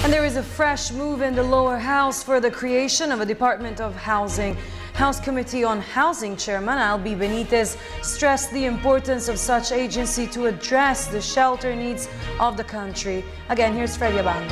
And there is a fresh move in the lower house for the creation of a Department of Housing. House Committee on Housing Chairman Albi Benitez stressed the importance of such agency to address the shelter needs of the country. Again, here's Freddie Abando.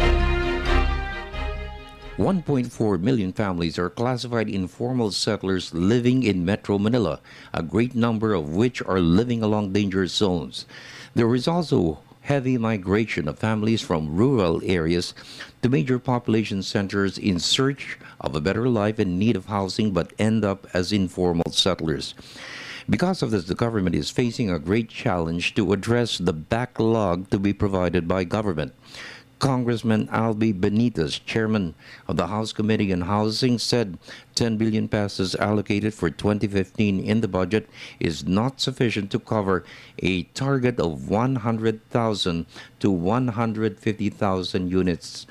1.4 million families are classified informal settlers living in Metro Manila, a great number of which are living along danger zones. There is also heavy migration of families from rural areas to major population centers in search of a better life and need of housing but end up as informal settlers. Because of this, the government is facing a great challenge to address the backlog to be provided by government. Congressman Albi Benitez, chairman of the House Committee on Housing, said 10 billion pesos allocated for 2015 in the budget is not sufficient to cover a target of 100,000 to 150,000 units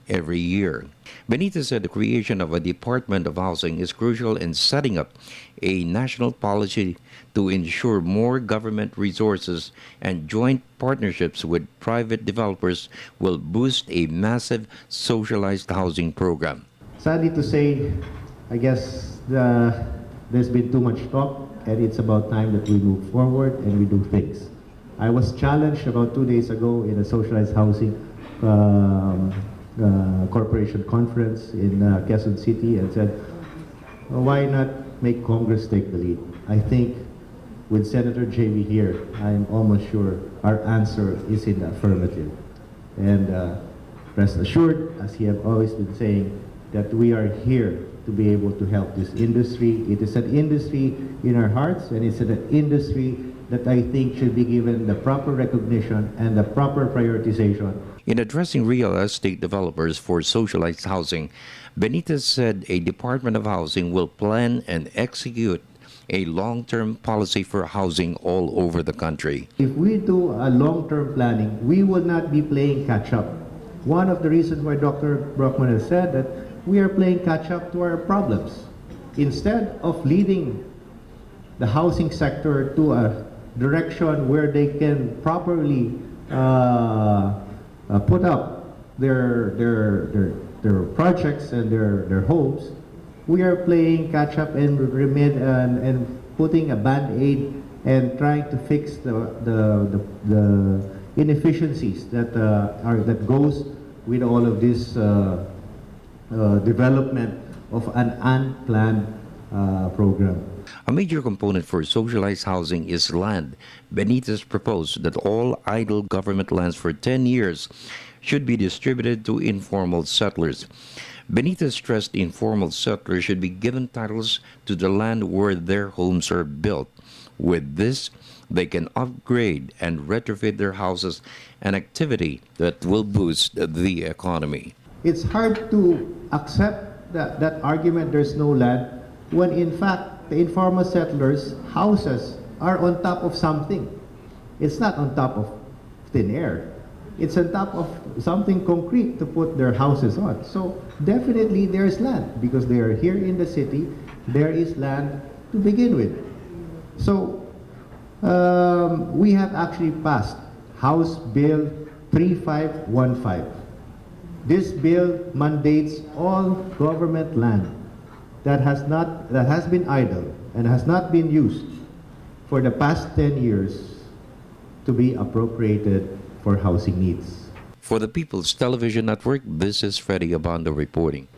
every year. Benitez said the creation of a Department of Housing is crucial in setting up a national policy to ensure more government resources and joint partnerships with private developers will boost a massive socialized housing program. Sadly to say, I guess there's been too much talk, and it's about time that we move forward and we do things. I was challenged about 2 days ago in a socialized housing corporation conference in Quezon City and said, why not make Congress take the lead? I think with Senator JV here, I'm almost sure our answer is in the affirmative. And rest assured, as he have always been saying, that we are here to be able to help this industry. It is an industry in our hearts, and it's an industry that I think should be given the proper recognition and the proper prioritization. In addressing real estate developers for socialized housing, Benitez said a Department of Housing will plan and execute a long-term policy for housing all over the country. If we do a long-term planning, we will not be playing catch-up. One of the reasons why Dr. Brockman has said that we are playing catch-up to our problems. Instead of leading the housing sector to a direction where they can properly put up their projects and their hopes, we are playing catch up and putting a band-aid and trying to fix the inefficiencies that goes with all of this development of an unplanned program. A major component for socialized housing is land. Benitez proposed that all idle government lands for 10 years should be distributed to informal settlers. Benitez stressed informal settlers should be given titles to the land where their homes are built. With this, they can upgrade and retrofit their houses, an activity that will boost the economy. It's hard to accept that argument there's no land when in fact the informal settlers' houses are on top of something. It's not on top of thin air. It's on top of something concrete to put their houses on. So definitely there's land because they are here in the city. There is land to begin with. So we have actually passed House Bill 3515. This bill mandates all government land that has been idle and has not been used for the past 10 years to be appropriated for housing needs. For the People's Television Network, this is Freddie Abando reporting.